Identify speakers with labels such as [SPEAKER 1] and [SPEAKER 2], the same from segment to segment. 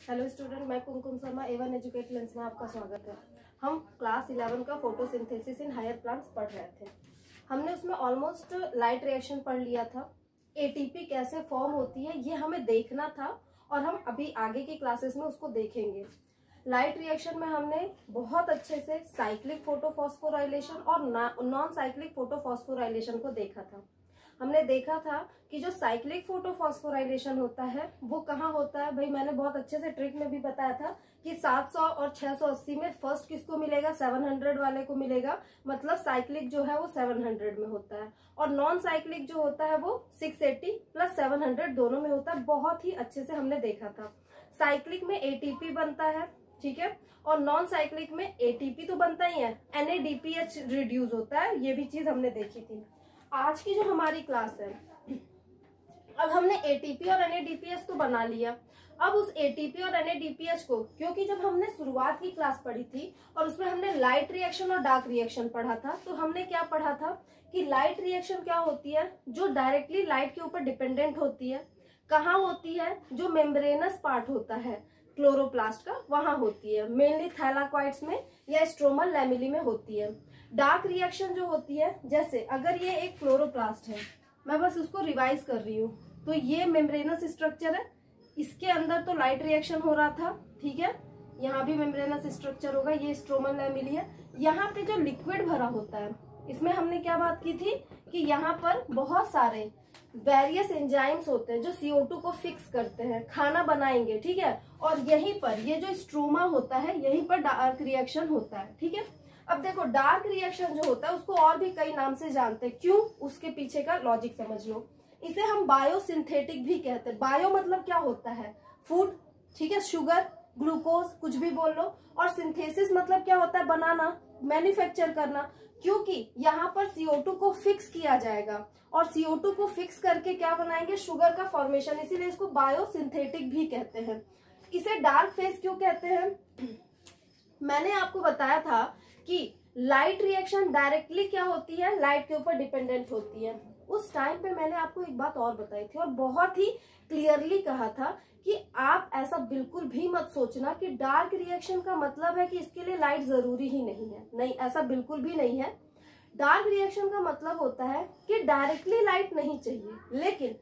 [SPEAKER 1] Hello student, मैं कुमकुम Sharma A1 educate lens में आपका स्वागत है। हम क्लास 11 का फोटोसिंथेसिस इन हायर प्लांट्स पढ़ रहे थे। हमने उसमें ऑलमोस्ट लाइट रिएक्शन पढ़ लिया था। एटीपी कैसे फॉर्म होती है ये हमें देखना था और हम अभी आगे की क्लासेस में उसको देखेंगे। लाइट रिएक्शन में हमने बहुत अच्छे से साइक्लिक फोटोफॉस्फोराइलेशन और नॉन साइक्लिक फोटोफॉस्फोराइलेशन को देखा था। हमने देखा था कि जो साइक्लिक फोटोफॉस्फोराइलेशन होता है वो कहाँ होता है। भाई मैंने बहुत अच्छे से ट्रिक में भी बताया था कि 700 और 680 में फर्स्ट किसको मिलेगा, 700 वाले को मिलेगा। मतलब साइक्लिक जो है वो 700 में होता है और नॉन साइक्लिक जो होता है वो 680 प्लस 700 दोनों में होता है। बहुत ही अच्छे से हमने देखा था। साइक्लिक में एटीपी बनता है, ठीक है, और नॉन साइक्लिक में एटीपी तो बनता ही है, NADPH रिड्यूस होता है। ये भी चीज हमने देखी थी। आज की जो हमारी क्लास है, अब हमने एटीपी और NADPH तो बना लिया। अब उस एटीपी और NADPH को, क्योंकि जब हमने शुरुआत की क्लास पढ़ी थी और उसमें हमने लाइट रिएक्शन और डार्क रिएक्शन पढ़ा था, तो हमने क्या पढ़ा था कि लाइट रिएक्शन क्या होती है, जो डायरेक्टली लाइट के ऊपर डिपेंडेंट होती है। कहाँ होती है? जो मेम्ब्रेनस पार्ट होता है क्लोरोप्लास्ट का, वहां होती है। मेनली थैलाकॉइड्स में या स्ट्रोमल लैमेली में होती है। डार्क रिएक्शन जो होती है, जैसे अगर ये एक क्लोरोप्लास्ट है, मैं बस उसको रिवाइज कर रही हूँ, तो ये मेम्ब्रेनस स्ट्रक्चर है, इसके अंदर तो लाइट रिएक्शन हो रहा था, ठीक है, यहाँ भी मेम्ब्रेनस स्ट्रक्चर होगा, ये स्ट्रोमल लैमेली है। यहाँ पे जो लिक्विड भरा होता है, इसमें हमने क्या बात की थी कि यहाँ पर बहुत सारे वेरियस एंजाइम्स होते हैं जो CO2 को फिक्स करते हैं, खाना बनाएंगे, ठीक है। और यहीं पर ये जो स्ट्रोमा होता है, यहीं पर डार्क रिएक्शन होता है, ठीक है। अब देखो, डार्क रिएक्शन जो होता है उसको और भी कई नाम से जानते हैं। क्यों? उसके पीछे का लॉजिक समझ लो। इसे हम बायोसिंथेटिक भी कहते हैं। बायो मतलब क्या होता है? फूड, ठीक है, शुगर, ग्लूकोज, कुछ भी बोल लो। और सिंथेसिस मतलब क्या होता है? बनाना, मैन्युफैक्चर करना। क्योंकि यहाँ पर CO2 को फिक्स किया जाएगा और CO2 को फिक्स करके क्या बनाएंगे? शुगर का फॉर्मेशन। इसीलिए इसको बायोसिंथेटिक भी कहते हैं। इसे डार्क फेज क्यों कहते हैं? मैंने आपको बताया था कि लाइट रिएक्शन डायरेक्टली क्या होती है? लाइट के ऊपर डिपेंडेंट होती है। उस टाइम पे मैंने आपको एक बात और बताई थी और बहुत ही क्लियरली कहा था कि आप ऐसा बिल्कुल भी मत सोचना कि डार्क रिएक्शन का मतलब है कि इसके लिए लाइट जरूरी ही नहीं है। नहीं, ऐसा बिल्कुल भी नहीं है। डार्क रिएक्शन का मतलब होता है कि डायरेक्टली लाइट नहीं चाहिए, लेकिन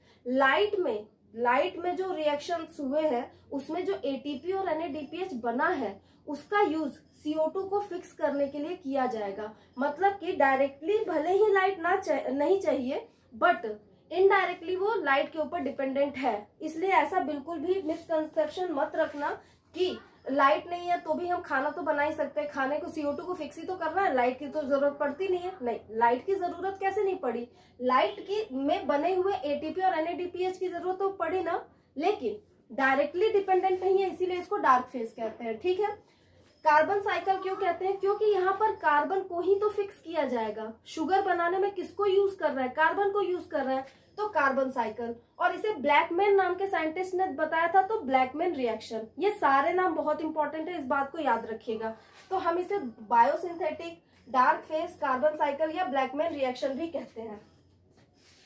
[SPEAKER 1] लाइट में जो रिएक्शंस हुए हैं उसमें जो एटीपी और NADPH बना है उसका यूज CO2 को फिक्स करने के लिए किया जाएगा। मतलब कि डायरेक्टली भले ही लाइट नहीं चाहिए, बट इनडायरेक्टली वो लाइट के ऊपर डिपेंडेंट है। इसलिए ऐसा बिल्कुल भी मिसकंसेप्शन मत रखना कि लाइट नहीं है तो भी हम खाना तो बना ही सकते हैं। खाने को CO2 को फिक्स ही तो करना है, लाइट की तो जरूरत पड़ती नहीं है। नहीं, लाइट की जरूरत कैसे नहीं पड़ी? लाइट की में बने हुए एटीपी और NADPH की जरूरत तो पड़ी ना, लेकिन डायरेक्टली डिपेंडेंट नहीं है, इसीलिए इसको डार्क फेज कहते हैं, ठीक है। कार्बन साइकिल क्यों कहते हैं? क्योंकि यहाँ पर कार्बन को ही तो फिक्स किया जाएगा। शुगर बनाने में किसको यूज कर रहा है? कार्बन को यूज कर रहा है, तो कार्बन साइकिल। और इसे ब्लैकमैन नाम के साइंटिस्ट ने बताया था, तो ब्लैकमैन रिएक्शन। ये सारे नाम बहुत इंपॉर्टेंट है, इस बात को याद रखिएगा। तो हम इसे biosynthetic, dark phase, carbon cycle या ब्लैकमैन रिएक्शन भी कहते हैं।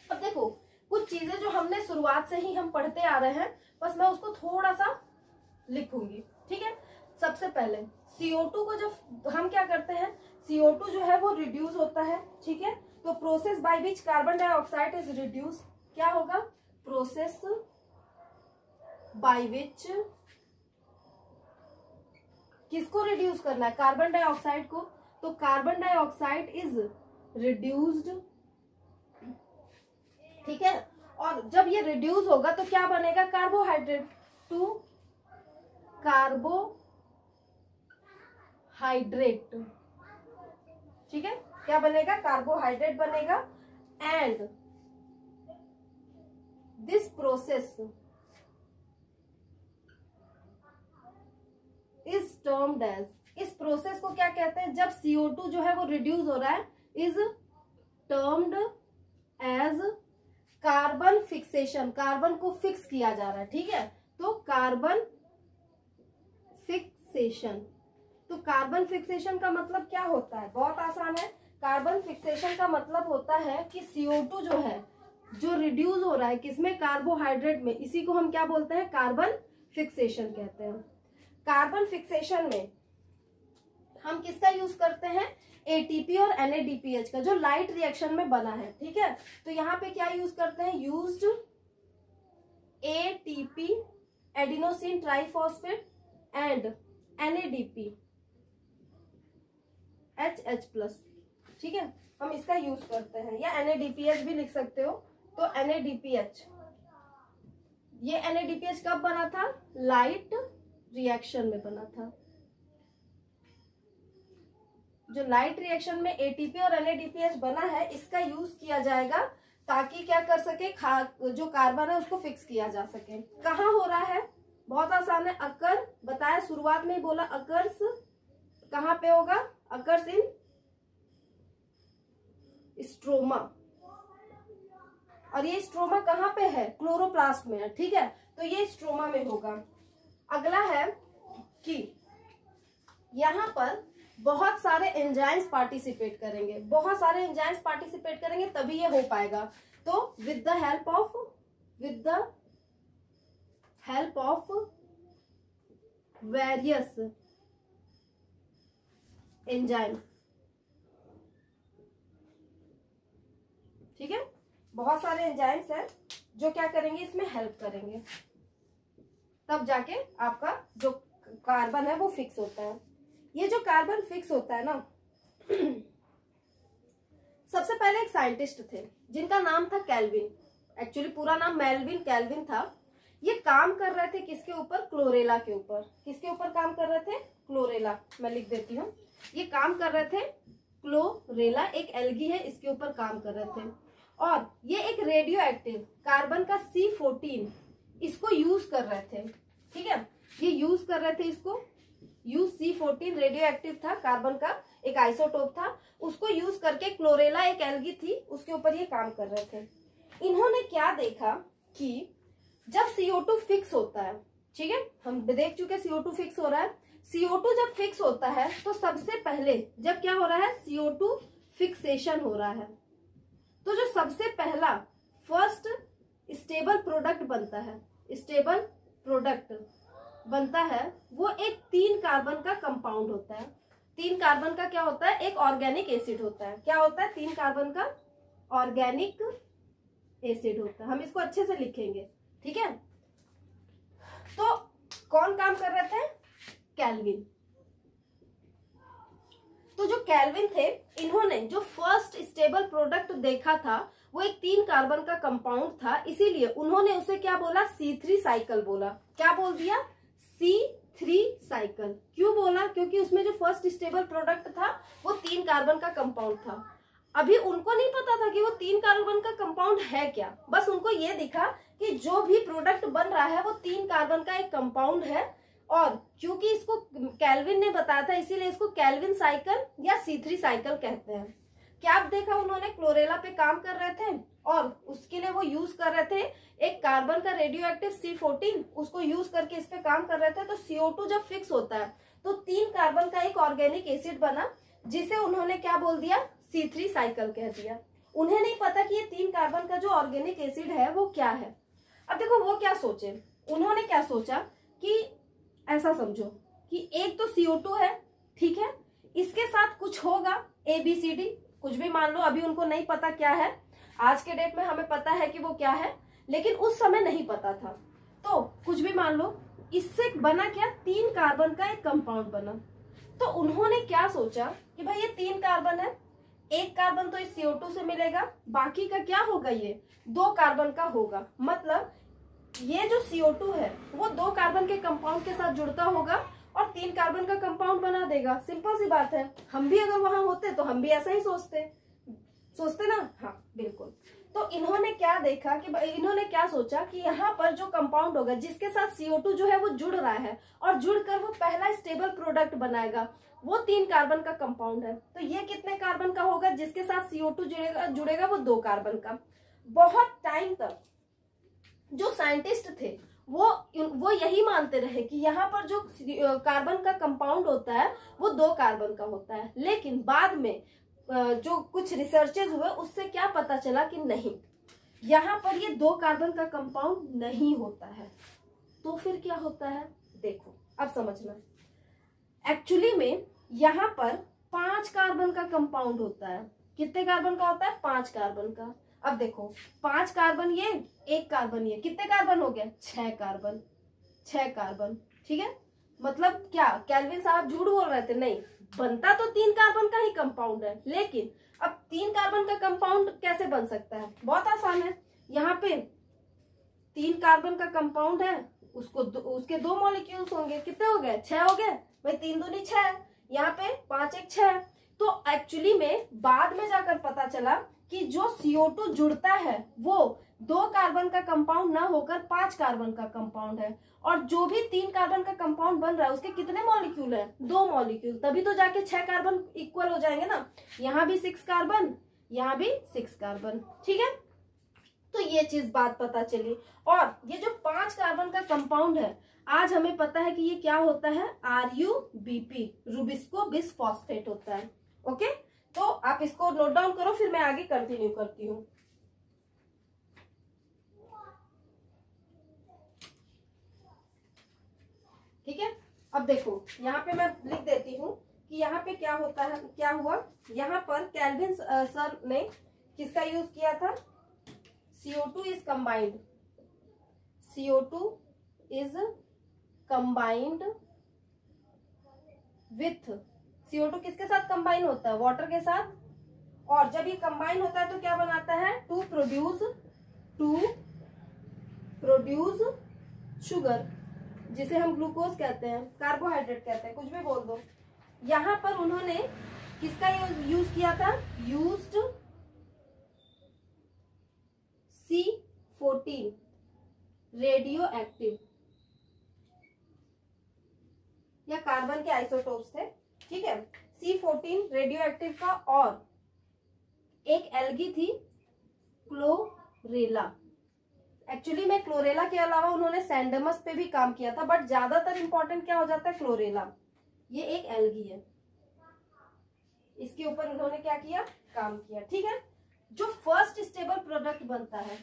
[SPEAKER 1] अब देखो, कुछ चीजें जो हमने शुरुआत से ही हम पढ़ते आ रहे हैं, बस मैं उसको थोड़ा सा लिखूंगी, ठीक है। सबसे पहले CO2 को जब हम क्या करते हैं, CO2 जो है वो रिड्यूस होता है, ठीक है। तो process by which carbon dioxide is reduce, क्या होगा? प्रोसेस बाय विच, किसको रिड्यूस करना है? कार्बन डाइऑक्साइड को। तो कार्बन डाइऑक्साइड इज रिड्यूस्ड, ठीक है। और जब ये रिड्यूस होगा तो क्या बनेगा? कार्बोहाइड्रेट टू कार्बोहाइड्रेट, ठीक है। क्या बनेगा? कार्बोहाइड्रेट बनेगा। And this process is termed as, इस प्रोसेस को क्या कहते हैं? जब CO2 जो है वो रिड्यूस हो रहा है, is termed as carbon fixation. Carbon को फिक्स किया जा रहा है, ठीक है। तो कार्बन फिक्सेशन, तो कार्बन फिक्सेशन का मतलब क्या होता है? बहुत आसान है। कार्बन फिक्सेशन का मतलब होता है कि CO2 जो है, जो रिड्यूस हो रहा है किसमें? कार्बोहाइड्रेट में, इसी को हम क्या बोलते हैं? कार्बन फिक्सेशन कहते हैं। कार्बन फिक्सेशन में हम किसका यूज करते हैं, एटीपी और NADPH का, जो लाइट रिएक्शन में बना है, ठीक है। तो यहाँ पे क्या यूज करते हैं, used ATP adenosine triphosphate and NADP HH+, ठीक है, हम इसका यूज करते हैं, या NADPH भी लिख सकते हो। तो NADPH, ये NADPH कब बना था, लाइट रिएक्शन में बना था। जो लाइट रिएक्शन में ATP और NADPH बना है, इसका यूज किया जाएगा ताकि क्या कर सके, जो कार्बन है उसको फिक्स किया जा सके। कहाँ हो रहा है, बहुत आसान है, अकर बताया, शुरुआत में ही बोला अकर्स कहाँ पे होगा, अकर्स इन स्ट्रोमा, और ये स्ट्रोमा कहाँ पे है, क्लोरोप्लास्ट में है, ठीक है। तो ये स्ट्रोमा में होगा। अगला है कि यहाँ पर बहुत सारे एंजाइम्स पार्टिसिपेट करेंगे, बहुत सारे एंजाइम्स पार्टिसिपेट करेंगे तभी ये हो पाएगा। तो with the help of various enzyme, ठीक है, बहुत सारे एंजाइम्स हैं जो क्या करेंगे, इसमें हेल्प करेंगे, तब जाके आपका जो कार्बन है वो फिक्स होता है। ये जो कार्बन फिक्स होता है ना, सबसे पहले एक साइंटिस्ट थे जिनका नाम था कैल्विन, एक्चुअली पूरा नाम मेल्विन कैल्विन था। ये काम कर रहे थे किसके ऊपर, क्लोरेला के ऊपर। किसके ऊपर काम कर रहे थे, क्लोरेला, मैं लिख देती हूँ। ये काम कर रहे थे क्लोरेला, एक एल्गी है, इसके ऊपर काम कर रहे थे। और ये एक रेडियो एक्टिव कार्बन का C14 इसको यूज कर रहे थे, ठीक है, ये यूज कर रहे थे इसको, C14 रेडियो एक्टिव था, कार्बन का एक आइसोटोप था, उसको यूज करके क्लोरेला एक एल्गी थी, उसके ऊपर ये काम कर रहे थे। इन्होंने क्या देखा कि जब CO2 फिक्स होता है, ठीक है, हम देख चुके CO2 फिक्स हो रहा है। CO2 जब फिक्स होता है तो सबसे पहले जब क्या हो रहा है, CO2 फिक्सेशन हो रहा है, तो जो सबसे पहला फर्स्ट स्टेबल प्रोडक्ट बनता है, स्टेबल प्रोडक्ट बनता है, वो एक 3 कार्बन का कंपाउंड होता है। 3 कार्बन का क्या होता है, एक ऑर्गेनिक एसिड होता है। क्या होता है, 3 कार्बन का ऑर्गेनिक एसिड होता है। हम इसको अच्छे से लिखेंगे, ठीक है। तो कौन काम कर रहे थे, कैल्विन। तो जो कैल्विन थे, इन्होंने जो फर्स्ट स्टेबल प्रोडक्ट देखा था वो एक 3 कार्बन का कंपाउंड था, इसीलिए उन्होंने उसे क्या बोला, C3 साइकिल बोला। क्या बोल दिया, C3 साइकिल। क्यों बोला, क्योंकि उसमें जो फर्स्ट स्टेबल प्रोडक्ट था वो 3 कार्बन का कंपाउंड था। अभी उनको नहीं पता था कि वो 3 कार्बन का कंपाउंड है क्या, बस उनको ये दिखा कि जो भी प्रोडक्ट बन रहा है वो 3 कार्बन का एक कंपाउंड है, और क्योंकि इसको कैल्विन ने बताया था इसीलिए इसको कैल्विन साइकिल या C3 साइकिल कहते हैं। क्या देखा उन्होंने, क्लोरेला पे काम कर रहे थे और उसके लिए वो यूज कर रहे थे एक कार्बन का रेडियो एक्टिव C14, उसको यूज करके इस पे काम कर रहे थे। तो CO2 जब फिक्स होता है तो 3 कार्बन का एक ऑर्गेनिक एसिड बना, जिसे उन्होंने क्या बोल दिया, C3 साइकिल कह दिया। उन्हें नहीं पता कि ये 3 कार्बन का जो ऑर्गेनिक एसिड है वो क्या है। अब देखो वो क्या सोचे, उन्होंने क्या सोचा कि ऐसा समझो कि एक तो CO2 है, ठीक है, इसके साथ कुछ होगा ABCD, कुछ भी मान लो, अभी उनको नहीं पता क्या है। आज के डेट में हमें पता है कि वो क्या है, लेकिन उस समय नहीं पता था। तो कुछ भी मान लो, इससे बना क्या, 3 कार्बन का एक कंपाउंड बना। तो उन्होंने क्या सोचा कि भाई ये 3 कार्बन है, एक कार्बन तो इस CO2 से मिलेगा, बाकी का क्या होगा, ये 2 कार्बन का होगा। मतलब ये जो CO2 है वो 2 कार्बन के कंपाउंड के साथ जुड़ता होगा और 3 कार्बन का कंपाउंड बना देगा। सिंपल सी बात है, हम भी अगर वहां होते तो हम भी ऐसा ही सोचते ना। हाँ बिल्कुल। तो इन्होंने क्या देखा कि इन्होंने क्या सोचा कि यहाँ पर जो कंपाउंड होगा जिसके साथ CO2 जो है वो जुड़ रहा है और जुड़कर वो पहला स्टेबल प्रोडक्ट बनाएगा, वो 3 कार्बन का कंपाउंड है। तो ये कितने कार्बन का होगा, जिसके साथ CO2 जुड़ेगा वो 2 कार्बन का। बहुत टाइम तक जो साइंटिस्ट थे वो यही मानते रहे कि यहाँ पर जो कार्बन का कंपाउंड होता है वो 2 कार्बन का होता है, लेकिन बाद में जो कुछ रिसर्चेस हुए उससे क्या पता चला कि नहीं, यहाँ पर ये 2 कार्बन का कंपाउंड नहीं होता है। तो फिर क्या होता है, देखो अब समझना। एक्चुअली में यहाँ पर 5 कार्बन का कंपाउंड होता है। कितने कार्बन का होता है, 5 कार्बन का। अब देखो 5 कार्बन ये, 1 कार्बन ये, कितने कार्बन हो गए, 6 कार्बन, 6 कार्बन। ठीक है, मतलब क्या केल्विन साहब झूठ बोल रहे थे, नहीं, बनता तो 3 कार्बन का ही कंपाउंड है, लेकिन अब 3 कार्बन का कंपाउंड कैसे बन सकता है, बहुत आसान है। यहाँ पे 3 कार्बन का कंपाउंड है, उसके 2 मॉलिक्यूल्स होंगे, कितने हो गए, 6 हो गए भाई, 3 दूनी 6, यहाँ पे 5 1 6। तो एक्चुअली में बाद में जाकर पता चला कि जो CO2 जुड़ता है वो 2 कार्बन का कंपाउंड ना होकर 5 कार्बन का कंपाउंड है, और जो भी 3 कार्बन का कंपाउंड बन रहा है उसके कितने मॉलिक्यूल है, 2 मॉलिक्यूल, तभी तो जाके 6 कार्बन इक्वल हो जाएंगे ना। यहाँ भी 6 कार्बन, यहाँ भी 6 कार्बन। ठीक है, तो ये चीज बात पता चली। और ये जो 5 कार्बन का कंपाउंड है, आज हमें पता है कि ये क्या होता है, RuBP, रुबिस्को बिसफॉस्फेट होता है। ओके, तो आप इसको नोट डाउन करो, फिर मैं आगे कंटिन्यू करती हूँ। ठीक है, अब देखो यहाँ पे मैं लिख देती हूँ कि यहाँ पे क्या होता है, क्या हुआ, यहाँ पर केल्विन सर ने किसका यूज किया था, CO2 is combined, CO2 is combined with, CO2 किसके साथ कंबाइन होता है, वाटर के साथ, और जब ये कंबाइन होता है तो क्या बनाता है, टू प्रोड्यूस शुगर, जिसे हम ग्लूकोज कहते हैं, कार्बोहाइड्रेट कहते हैं, कुछ भी बोल दो। यहां पर उन्होंने किसका यूज किया था, यूज्ड C14 रेडियो एक्टिव, या कार्बन के आइसोटोप्स थे। ठीक है, C14 रेडियो एक्टिव का, और एक एल्गी थी क्लोरेला। एक्चुअली में क्लोरेला के अलावा उन्होंने सैंडमस पे भी काम किया था, बट ज्यादातर इंपॉर्टेंट क्या हो जाता है, क्लोरेला। ये एक एल्गी है, इसके ऊपर उन्होंने क्या किया, काम किया। ठीक है, जो फर्स्ट स्टेबल प्रोडक्ट बनता है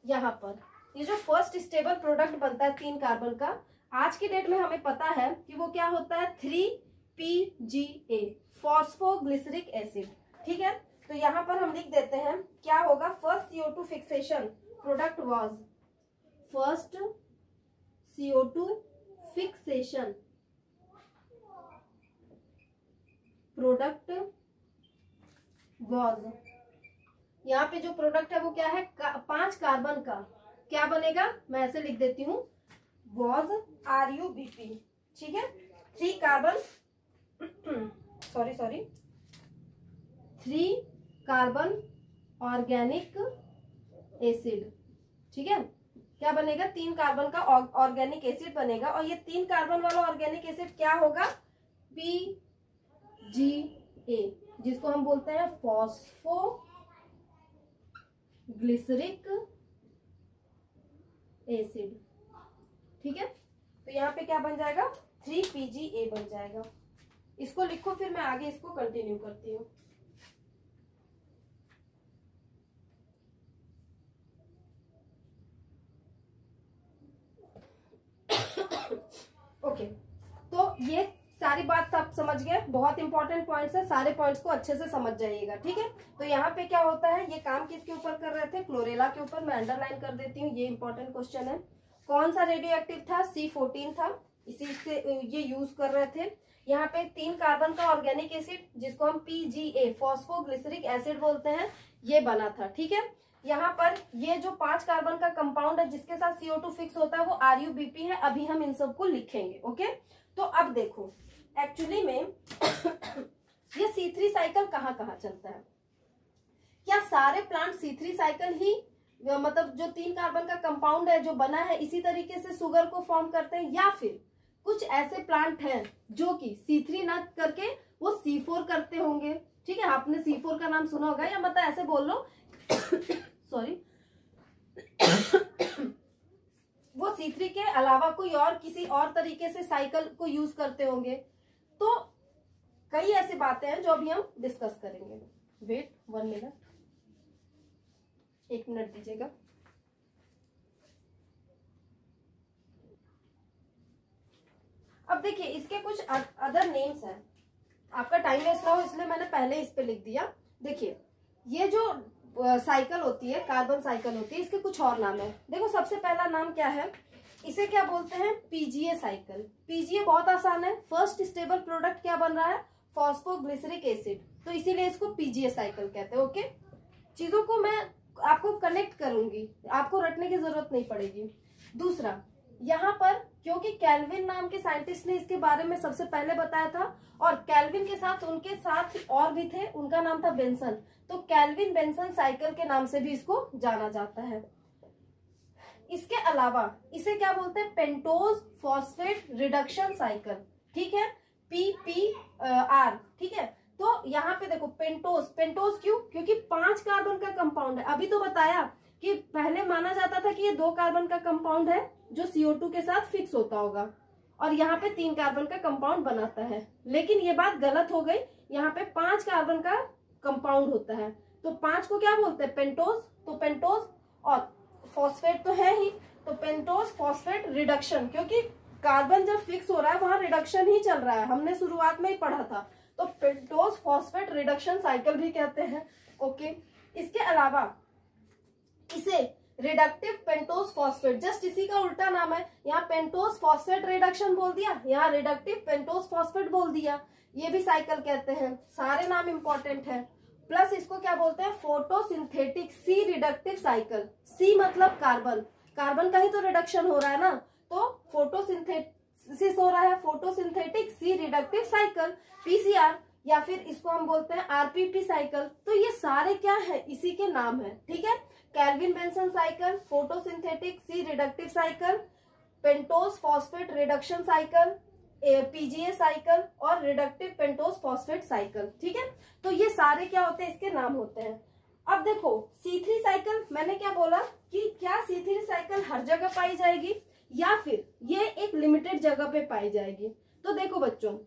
[SPEAKER 1] यहाँ पर, ये जो फर्स्ट स्टेबल प्रोडक्ट बनता है 3 कार्बन का, आज की डेट में हमें पता है कि वो क्या होता है, 3PGA, फॉस्फोग्लिसरिक एसिड। ठीक है, तो यहाँ पर हम लिख देते हैं क्या होगा, first CO2 fixation product was, first CO2 fixation product was, यहाँ पे जो प्रोडक्ट है वो क्या है, 5 कार्बन का, क्या बनेगा, मैं ऐसे लिख देती हूँ, वाज RuBP। ठीक है, 3 carbon sorry 3 carbon organic acid. ठीक है, क्या बनेगा, 3 कार्बन का ऑर्गेनिक एसिड बनेगा, और ये 3 कार्बन वाला ऑर्गेनिक एसिड क्या होगा, PGA, जिसको हम बोलते हैं फॉस्फोग्लिसरिक एसिड। ठीक है, तो यहाँ पे क्या बन जाएगा, 3PGA बन जाएगा। इसको लिखो, फिर मैं आगे इसको कंटिन्यू करती हूँ। ओके, तो ये सारी बात आप समझ गए, बहुत इंपॉर्टेंट पॉइंट्स है, सारे पॉइंट्स को अच्छे से समझ जाइएगा। ठीक है, तो यहाँ पे क्या होता है, ये काम किसके ऊपर कर रहे थे, क्लोरेला के ऊपर। मैं अंडरलाइन कर देती हूँ, ये इंपॉर्टेंट क्वेश्चन है। कौन सा रेडियो एक्टिव था, C14 था, इसी से ये यूज कर रहे थे। यहाँ पे 3 कार्बन का ऑर्गेनिक एसिड, जिसको हम PGA फॉस्फोग्लिसरिक एसिड बोलते हैं, ये बना था। ठीक है, यहाँ पर ये जो 5 कार्बन का कंपाउंड है जिसके साथ CO2 फिक्स होता है वो RuBP है। अभी हम इन सबको लिखेंगे। ओके, तो अब देखो एक्चुअली में ये C3 साइकिल कहाँ कहाँ चलता है, क्या सारे प्लांट C3 साइकिल ही, मतलब जो 3 कार्बन का कंपाउंड है जो बना है इसी तरीके से शुगर को फॉर्म करते हैं, या फिर कुछ ऐसे प्लांट हैं जो कि C3 ना करके वो C4 करते होंगे। ठीक है, आपने C4 का नाम सुना होगा, या मतलब ऐसे बोल लो सॉरी वो C3 के अलावा कोई और किसी और तरीके से साइकिल को यूज करते होंगे। तो कई ऐसी बातें हैं जो अभी हम डिस्कस करेंगे। वेट 1 मिनट, 1 मिनट दीजिएगा। अब देखिए इसके कुछ अदर नेम्स हैं, आपका टाइम वेस्ट ना हो इसलिए मैंने पहले इस पे लिख दिया। देखिए ये जो साइकिल होती है, कार्बन साइकिल होती है, इसके कुछ और नाम है। देखो सबसे पहला नाम क्या है, इसे क्या बोलते हैं, पीजीए साइकिल। पीजीए बहुत आसान है, फर्स्ट स्टेबल प्रोडक्ट क्या बन रहा है, फॉस्फोग्लिसरिक एसिड, तो इसीलिए इसको पीजीए साइकिल कहते हैं। ओके, चीजों को मैं आपको कनेक्ट करूंगी, आपको रटने की जरूरत नहीं पड़ेगी। दूसरा, यहाँ पर क्योंकि कैल्विन नाम के साइंटिस्ट ने इसके बारे में सबसे पहले बताया था, और कैल्विन के साथ उनके साथ और भी थे, उनका नाम था बेंसन, तो कैल्विन बेंसन साइकिल के नाम से भी इसको जाना जाता है। इसके अलावा इसे क्या बोलते हैं, पेंटोज फॉस्फेट रिडक्शन साइकिल, ठीक है, PPR, ठीक है। तो यहाँ पे देखो पेंटोज, पेंटोज क्यों, क्योंकि 5 कार्बन का कंपाउंड है। अभी तो बताया कि पहले माना जाता था कि ये 2 कार्बन का कंपाउंड है जो CO2 के साथ फिक्स होता होगा, और यहाँ पे 3 कार्बन का कंपाउंड बनाता है, लेकिन ये बात गलत हो गई, यहाँ पे 5 कार्बन का कंपाउंड होता है। तो 5 को क्या बोलते हैं, पेंटोज। तो पेंटोज, और फॉस्फेट तो है ही, तो पेंटोज फॉस्फेट रिडक्शन, क्योंकि कार्बन जब फिक्स हो रहा है वहां रिडक्शन ही चल रहा है, हमने शुरुआत में ही पढ़ा था, तो पेंटोज फॉस्फेट रिडक्शन साइकिल भी कहते हैं। ओके, इसके अलावा इसे रिडक्टिव पेंटोज फॉस्फेट, जस्ट इसी का उल्टा नाम है, यहाँ पेंटोज फॉस्फेट रिडक्शन बोल दिया, यहाँ रिडक्टिव पेंटोज फॉस्फेट बोल दिया, ये भी साइकिल कहते हैं। सारे नाम इंपॉर्टेंट है। प्लस इसको क्या बोलते हैं, फोटोसिंथेटिक सी रिडक्टिव साइकिल। सी मतलब कार्बन, कार्बन का ही तो रिडक्शन हो रहा है ना, तो फोटोसिंथेसिस हो रहा है, photosynthetic C reductive cycle, PCR, या फिर इसको हम बोलते हैं RPP साइकिल। तो ये सारे क्या है, इसी के नाम है, ठीक है। Calvin Benson cycle, photosynthetic C reductive cycle, pentose phosphate reduction cycle, PGA cycle, और रिडक्टिव पेंटोज फॉस्फेट साइकिल, ठीक है। तो ये सारे क्या होते हैं, इसके नाम होते हैं। अब देखो C3 साइकिल, मैंने क्या बोला कि क्या C3 साइकिल हर जगह पाई जाएगी या फिर ये एक लिमिटेड जगह पे पाई जाएगी। तो देखो बच्चों,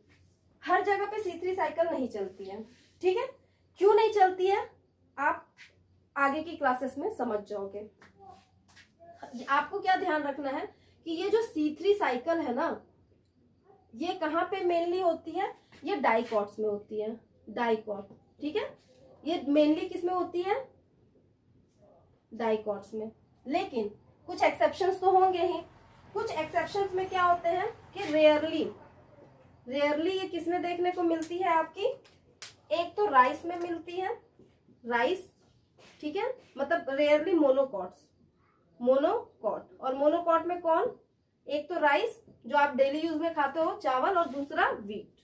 [SPEAKER 1] हर जगह पे C3 साइकिल नहीं चलती है, ठीक है। क्यों नहीं चलती है, आप आगे की क्लासेस में समझ जाओगे। आपको क्या ध्यान रखना है कि ये जो C3 साइकिल है ना, ये कहाँ पे मेनली होती है, ये डाइकॉट्स में होती है, डाइकॉट, ठीक है। ये मेनली किस में होती है, डाइकॉट्स में, लेकिन कुछ एक्सेप्शंस तो होंगे ही। कुछ एक्सेप्शंस में क्या होते हैं कि रेयरली ये किसमें देखने को मिलती है आपकी, एक तो राइस में मिलती है, राइस, ठीक है, मतलब रेयरली मोनोकॉट्स, मोनोकॉट, और मोनोकॉट में कौन, एक तो राइस जो आप डेली यूज में खाते हो, चावल, और दूसरा वीट।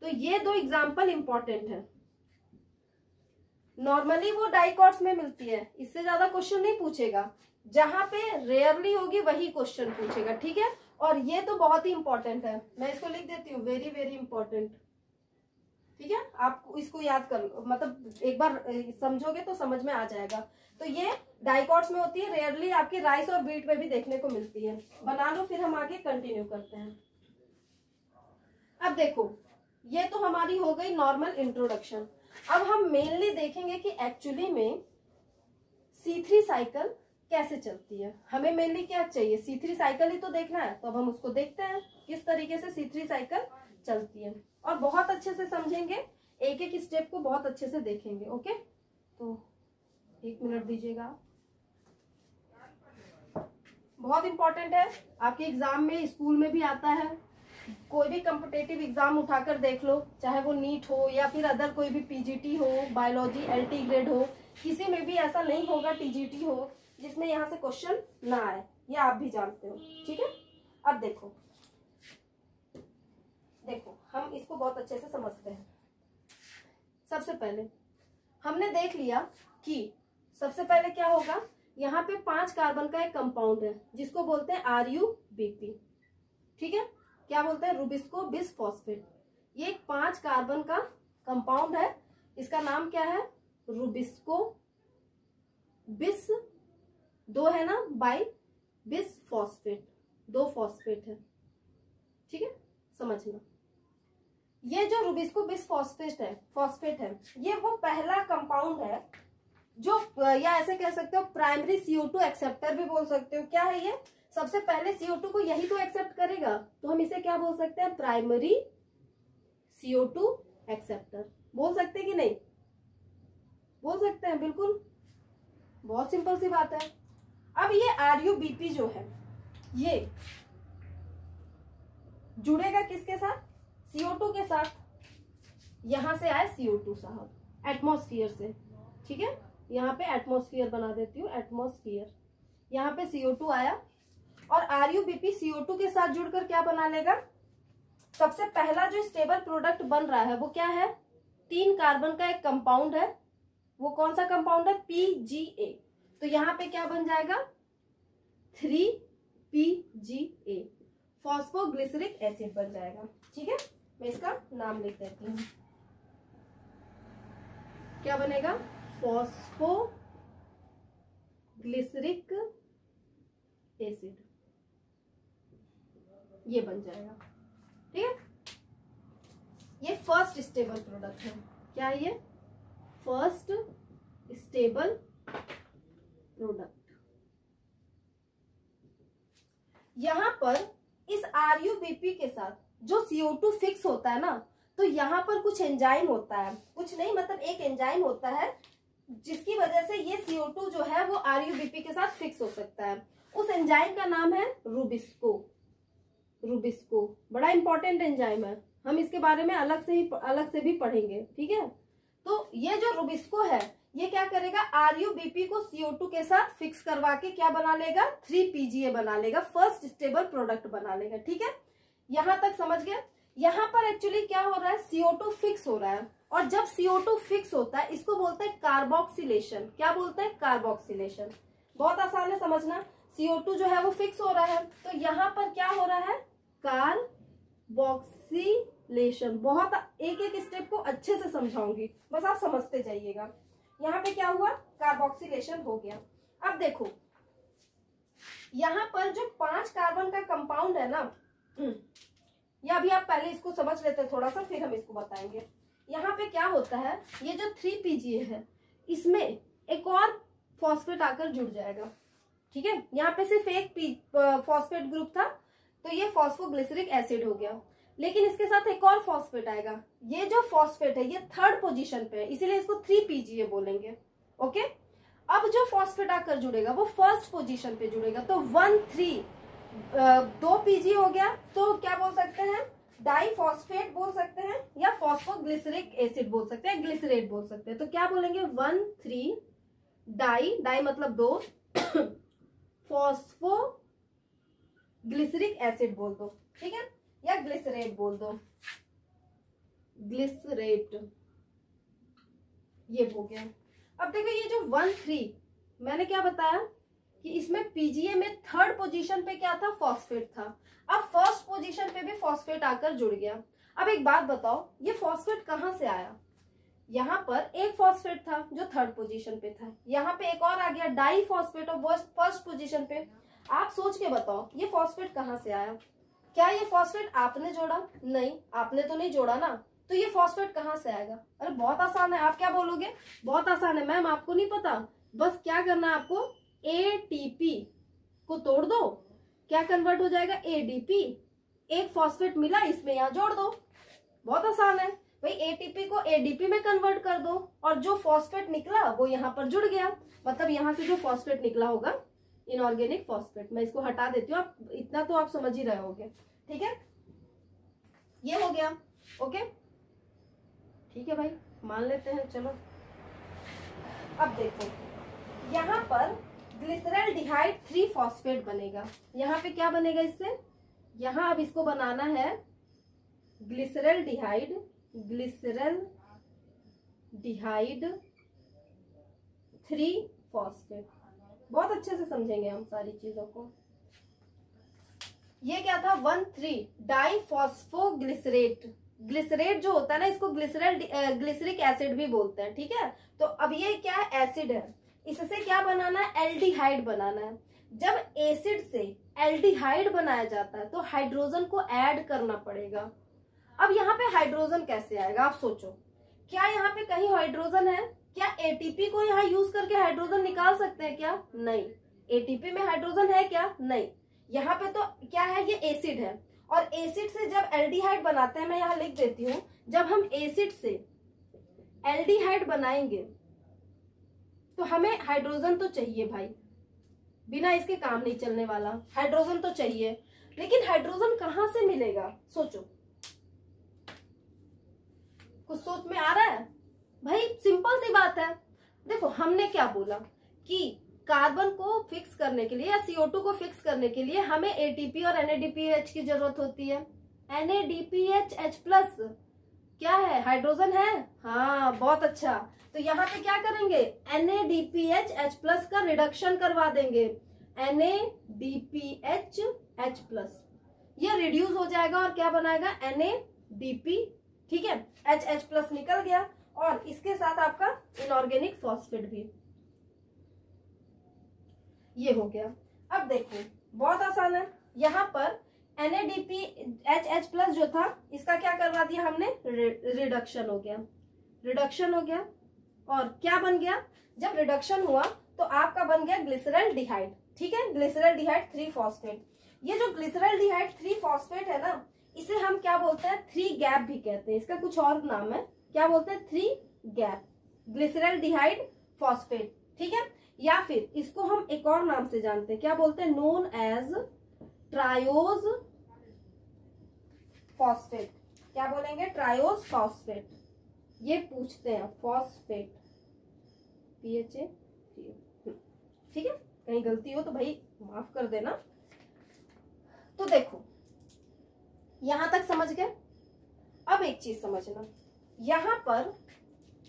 [SPEAKER 1] तो ये 2 एग्जाम्पल इंपॉर्टेंट है। नॉर्मली वो डाइकॉट्स में मिलती है, इससे ज्यादा क्वेश्चन नहीं पूछेगा, जहां पे रेयरली होगी वही क्वेश्चन पूछेगा, ठीक है। और ये तो बहुत ही इंपॉर्टेंट है, मैं इसको लिख देती हूँ, वेरी वेरी इंपॉर्टेंट, ठीक है। आप इसको याद कर लो, मतलब एक बार समझोगे तो समझ में आ जाएगा। तो ये डाइकॉट्स में होती है, रेयरली आपके राइस और व्हीट में भी देखने को मिलती है। बना लो, फिर हम आगे कंटिन्यू करते हैं। अब देखो, ये तो हमारी हो गई नॉर्मल इंट्रोडक्शन। अब हम मेनली देखेंगे कि एक्चुअली में C3 साइकिल कैसे चलती है। हमें मेनली क्या चाहिए, C3 साइकिल ही तो देखना है, तो अब हम उसको देखते हैं किस तरीके से C3 साइकिल चलती है, और बहुत अच्छे से समझेंगे, एक एक स्टेप को बहुत अच्छे से देखेंगे। ओके, तो 1 मिनट दीजिएगा, बहुत इंपॉर्टेंट है, आपके एग्जाम में, स्कूल में भी आता है। कोई भी कॉम्पिटेटिव एग्जाम उठाकर देख लो, चाहे वो नीट हो या फिर अदर कोई भी PGT हो, बायोलॉजी LT ग्रेड हो, किसी में भी ऐसा नहीं होगा TGT हो जिसमें यहाँ से क्वेश्चन ना आए, ये आप भी जानते हो, ठीक है। अब देखो हम इसको बहुत अच्छे से समझते हैं। सबसे पहले हमने देख लिया कि सबसे पहले क्या होगा, यहाँ पे 5 कार्बन का एक कंपाउंड है जिसको बोलते हैं RUBP, ठीक है, क्या बोलते हैं, रुबिस्को बिस फॉस्फेट। ये एक 5 कार्बन का कंपाउंड है, इसका नाम क्या है, रुबिस्को बिस, 2 है ना, बाई बिस फॉस्फेट, 2 फॉस्फेट है, ठीक है, समझना। ये जो रुबिस्को बिस फॉस्फेट है, ये वो पहला कंपाउंड है जो, या ऐसे कह सकते हो प्राइमरी CO2 एक्सेप्टर भी बोल सकते हो। क्या है ये, सबसे पहले CO2 को यही तो एक्सेप्ट करेगा, तो हम इसे क्या बोल सकते हैं, प्राइमरी CO2 एक्सेप्टर बोल सकते हैं कि नहीं, बोल सकते हैं, बिल्कुल, बहुत सिंपल सी बात है। अब ये RUBP जो है ये जुड़ेगा किसके साथ, CO2 के साथ। यहां से आए CO2 साहब, एटमॉस्फेयर से, ठीक है, यहाँ पे एटमॉस्फेयर बना देती हूँ, एटमॉस्फेयर, यहाँ पे CO2 आया और RUBP CO2 के साथ जुड़कर क्या बना लेगा, सबसे पहला जो स्टेबल प्रोडक्ट बन रहा है वो क्या है, 3 कार्बन का एक कंपाउंड है, वो कौन सा कंपाउंड है, PGA। तो यहाँ पे क्या बन जाएगा, 3PGA, फॉस्फोग्लिसरिक एसिड बन जाएगा। ठीक है, मैं इसका नाम लिख देती हूँ, क्या बनेगा, फॉस्फोग्लिसरिक एसिड, ये बन जाएगा। ठीक है, ये फर्स्ट स्टेबल प्रोडक्ट है, क्या है ये, फर्स्ट स्टेबल प्रोडक्ट। यहां पर इस RUBP के साथ जो CO2 फिक्स होता है ना, तो यहाँ पर कुछ एंजाइम होता है, कुछ नहीं मतलब एक एंजाइम होता है जिसकी वजह से ये CO2 जो है वो RUBP के साथ फिक्स हो सकता है। उस एंजाइम का नाम है रुबिस्को। रुबिस्को बड़ा इंपॉर्टेंट एंजाइम है, हम इसके बारे में अलग से भी पढ़ेंगे। ठीक है, तो ये जो रुबिस्को है ये क्या करेगा, RUBP को CO2 के साथ फिक्स करवा के क्या बना लेगा, 3PGA बना लेगा, फर्स्ट स्टेबल प्रोडक्ट बना लेगा। ठीक है, यहां तक समझ गए। यहाँ पर एक्चुअली क्या हो रहा है, CO2 फिक्स हो रहा है, और जब CO2 फिक्स होता है इसको बोलते हैं कार्बोक्सिलेशन। क्या बोलते हैं, कार्बोक्सिलेशन। बहुत आसान है समझना, CO2 जो है वो फिक्स हो रहा है, तो यहाँ पर क्या हो रहा है, कार्बोक्सिलेशन। बहुत एक एक स्टेप को अच्छे से समझाऊंगी, बस आप समझते जाइएगा। यहाँ पे क्या हुआ, कार्बोक्सिलेशन हो गया। अब देखो यहाँ पर जो 5 कार्बन का कंपाउंड है ना, या अभी आप पहले इसको समझ लेते हैं थोड़ा सा, फिर हम इसको बताएंगे। यहाँ पे क्या होता है, ये जो 3PGA है इसमें एक और फॉस्फेट आकर जुड़ जाएगा। ठीक है, यहाँ पे सिर्फ एक फॉस्फेट ग्रुप था, तो ये फॉस्फोग्लिसरिक एसिड हो गया, लेकिन इसके साथ एक और फॉस्फेट आएगा। ये जो फॉस्फेट है ये 3rd पोजीशन पे है, इसीलिए इसको 3PGA बोलेंगे। ओके, अब जो फॉस्फेट आकर जुड़ेगा वो 1st पोजीशन पे जुड़ेगा, तो 1 3 2 PG हो गया, तो क्या बोल सकते हैं, डाइफॉस्फेट बोल सकते हैं, या फॉस्फोग्लिसरिक एसिड बोल सकते हैं, ग्लिसरेट बोल सकते हैं। तो क्या बोलेंगे, 1 3 डाई मतलब 2 फॉस्फोग्लिसरिक एसिड बोल दो। ठीक है, या ग्लिसरेट बोल दो, ग्लिसरेट, ये हो गया। अब देखो ये जो 1 3 मैंने क्या बताया कि इसमें PGA में 3rd पोजीशन पे क्या था, फॉस्फेट था। अब 1st पोजीशन पे भी फॉस्फेट आकर जुड़ गया। अब एक बात बताओ, ये फॉस्फेट कहां से आया, यहाँ पर एक फॉस्फेट था जो 3rd पोजीशन पे था, यहाँ पे एक और आ गया डाई फॉस्फेट और वो 1st पोजीशन पे। आप सोच के बताओ ये फॉस्फेट कहाँ से आया, क्या ये फॉस्फेट आपने जोड़ा, नहीं आपने तो नहीं जोड़ा ना, तो ये फॉस्फेट कहाँ से आएगा। अरे बहुत आसान है, आप क्या बोलोगे, बहुत आसान है मैम आपको नहीं पता, बस क्या करना है आपको, ATP को तोड़ दो, क्या कन्वर्ट हो जाएगा, ADP। एक फॉस्फेट मिला इसमें यहाँ जोड़ दो, बहुत आसान है भाई, ATP को ADP में कन्वर्ट कर दो और जो फॉस्फेट निकला वो यहाँ पर जुड़ गया, मतलब यहाँ से जो फॉस्फेट निकला होगा इनऑर्गेनिक फॉस्फेट। मैं इसको हटा देती हूँ, आप इतना तो आप समझ ही रहे होगे। ठीक है, ये हो गया। ओके, ठीक है भाई, मान लेते हैं, चलो। अब देखो यहाँ पर ग्लिसरैल्डिहाइड 3 फॉस्फेट बनेगा, यहाँ पे क्या बनेगा इससे, यहाँ अब इसको बनाना है ग्लिसरैल्डिहाइड 3 फॉस्फेट। बहुत अच्छे से समझेंगे हम सारी चीजों को। ये क्या था, 1 3 डाइफॉस्फोग्लिसरेट। ग्लिसरेट जो होता है ना, इसको ग्लिसरिक एसिड भी बोलते हैं। ठीक है, तो अब ये क्या है, एसिड है, इससे क्या बनाना है, एल्डिहाइड बनाना है। जब एसिड से एल्डिहाइड बनाया जाता है तो हाइड्रोजन को ऐड करना पड़ेगा। अब यहाँ पे हाइड्रोजन कैसे आएगा, आप सोचो, क्या यहाँ पे कहीं हाइड्रोजन है, क्या ATP को यहाँ यूज करके हाइड्रोजन निकाल सकते हैं क्या, नहीं। ATP में हाइड्रोजन है क्या, नहीं। यहाँ पे तो क्या है, ये एसिड है, और एसिड से जब एल्डिहाइड बनाते हैं, मैं यहाँ लिख देती हूँ, जब हम एसिड से एल्डिहाइड बनाएंगे तो हमें हाइड्रोजन तो चाहिए भाई, बिना इसके काम नहीं चलने वाला, हाइड्रोजन तो चाहिए। लेकिन हाइड्रोजन कहाँ से मिलेगा, सोचो, कुछ सोच में आ रहा है भाई? सिंपल सी बात है। देखो हमने क्या बोला कि कार्बन को फिक्स करने के लिए या CO2 को फिक्स करने के लिए हमें ATP और NADPH की जरूरत होती है। NADPH H+ क्या है, हाइड्रोजन है। हाँ बहुत अच्छा, तो यहाँ पे क्या करेंगे, NADPH H+ का रिडक्शन करवा देंगे, NADPH H+, ये रिड्यूस हो जाएगा और क्या बनाएगा, NADP, ठीक है, H+ निकल गया, और इसके साथ आपका इनऑर्गेनिक फॉस्फेट भी, ये हो गया। अब देखो बहुत आसान है, यहाँ पर NADPH H+ जो था इसका क्या करवा दिया हमने, रिडक्शन हो गया, रिडक्शन हो गया, और क्या बन गया, जब रिडक्शन हुआ तो आपका बन गया ग्लिसरॉल्डिहाइड, ठीक है, ग्लिसरॉल्डिहाइड 3-फॉस्फेट। ये जो ग्लिसरॉल्डिहाइड 3-फॉस्फेट है ना, इसे हम क्या बोलते हैं, 3 गैप भी कहते हैं, इसका कुछ और नाम है, क्या बोलते हैं, 3 गैप ग्लिसरॉल्डिहाइड फॉस्फेट, ठीक है। या फिर इसको हम एक और नाम से जानते हैं, क्या बोलते हैं, नोन एज ट्रायोज फॉस्फेट, क्या बोलेंगे, ट्रायोज फॉस्फेट, ये पूछते हैं, फॉस्फेट PHA, ठीक है, कहीं गलती हो तो भाई माफ कर देना। तो देखो यहां तक समझ गए। अब एक चीज समझना, यहां पर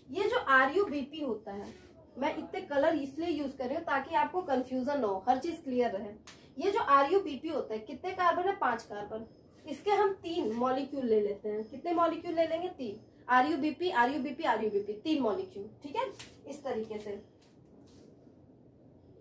[SPEAKER 1] ये जो RUBP होता है, मैं इतने कलर इसलिए यूज कर रही हूँ ताकि आपको कंफ्यूजन ना हो, हर चीज क्लियर रहे। ये जो RUBP होता है, कितने कार्बन है, 5 कार्बन, इसके हम 3 मॉलिक्यूल ले लेते हैं। कितने मॉलिक्यूल ले लेंगे, 3, RUBP RUBP RUBP, 3 मॉलिक्यूल, ठीक है, इस तरीके से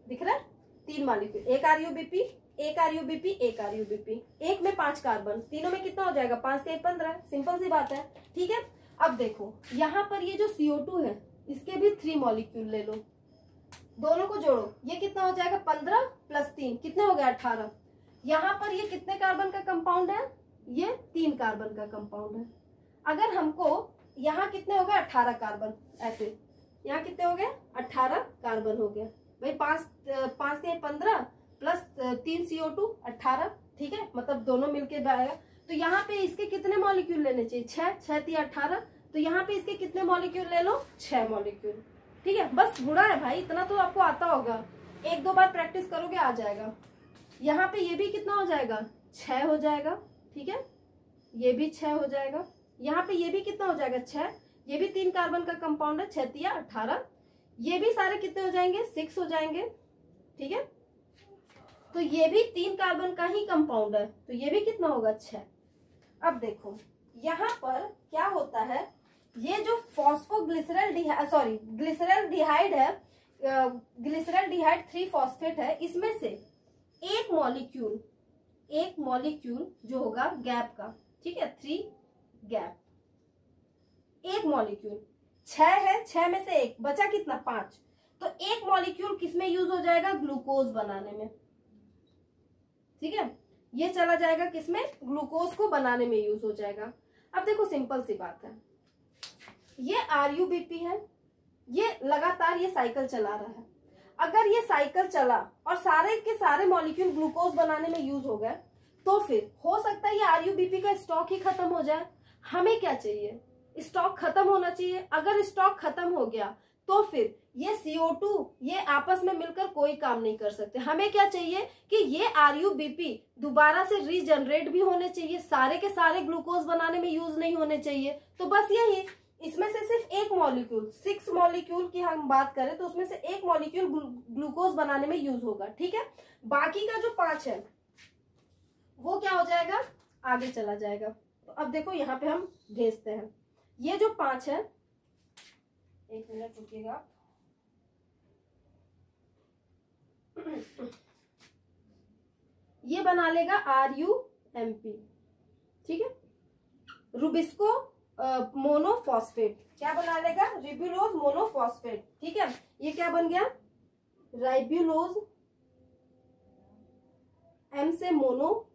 [SPEAKER 1] दिख रहा है, 3 मॉलिक्यूल, एक RUBP, एक RUBP, एक RUBP, एक में 5 कार्बन, तीनों में कितना हो जाएगा, 5 से 15, सिंपल सी बात है, ठीक है। अब देखो यहाँ पर ये जो CO2 है, इसके भी 3 मॉलिक्यूल ले लो, दोनों को जोड़ो, ये कितना हो जाएगा, 15 + 3 कितने हो गया, 18। यहाँ पर ये कितने कार्बन का कंपाउंड है, ये 3 कार्बन का कंपाउंड है। अगर हमको यहाँ कितने हो गए, 18 कार्बन, ऐसे यहाँ कितने हो गए, 18 कार्बन हो गया भाई, 5 से 15 + 3 CO2 18, ठीक है, मतलब दोनों मिलके आएगा। तो यहाँ पे इसके कितने मॉलिक्यूल लेने चाहिए, 6 3 18, तो यहाँ पे इसके कितने मॉलिक्यूल ले लो, 6 मॉलिक्यूल, ठीक है। बस गुणा है भाई, इतना तो आपको आता होगा, 1-2 बार प्रैक्टिस करोगे आ जाएगा। यहाँ पे ये भी कितना हो जाएगा, 6 हो जाएगा, ठीक है, ये भी 6 हो जाएगा। यहाँ पे ये भी कितना हो जाएगा, 6, ये भी 3 कार्बन का कंपाउंड है, 6 3 18, ये भी सारे कितने हो जाएंगे, 6 हो जाएंगे, ठीक है। तो ये भी 3 कार्बन का ही कंपाउंड है, तो ये भी कितना होगा, 6। अब देखो यहाँ पर क्या होता है, ये जो ग्लिसरॉल्डिहाइड है, ग्लिसरॉल्डिहाइड 3-फॉस्फेट है, इसमें से एक मॉलिक्यूल जो होगा गैप का, ठीक है, 3 गैप, एक मॉलिक्यूल, 6 है, 6 में से एक बचा कितना, 5, तो एक मॉलिक्यूल किसमें यूज हो जाएगा, ग्लूकोज बनाने में, ठीक है, ये चला जाएगा किसमें, ग्लूकोज को बनाने में यूज हो जाएगा। अब देखो सिंपल सी बात है, ये RUBP है, ये लगातार ये साइकिल चला रहा है। अगर ये साइकिल चला और सारे के सारे मॉलिक्यूल ग्लूकोज बनाने में यूज हो गए, तो फिर हो सकता है ये RUBP का स्टॉक ही खत्म हो जाए। हमें क्या चाहिए, स्टॉक खत्म होना चाहिए। अगर स्टॉक खत्म हो गया तो फिर ये CO2 ये आपस में मिलकर कोई काम नहीं कर सकते। हमें क्या चाहिए कि ये RUBP दोबारा से रीजनरेट भी होने चाहिए, सारे के सारे ग्लूकोज बनाने में यूज नहीं होने चाहिए। तो बस यही, इसमें से सिर्फ एक मॉलिक्यूल, 6 मॉलिक्यूल की हम बात करें तो उसमें से एक मॉलिक्यूल ग्लूकोज बनाने में यूज होगा, ठीक है। बाकी का जो 5 है वो क्या हो जाएगा, आगे चला जाएगा। तो अब देखो यहाँ पे हम भेजते हैं, ये जो 5 है, 1 मिनट रुकिएगा, ये बना लेगा RUMP, ठीक है, रुबिस्को मोनोफॉस्फेट, क्या बना लेगा, रिब्यूलोज मोनोफॉस्फेट, ठीक है। ये क्या बन गया, राइब्यूलोज M से मोनोफॉस्फेट।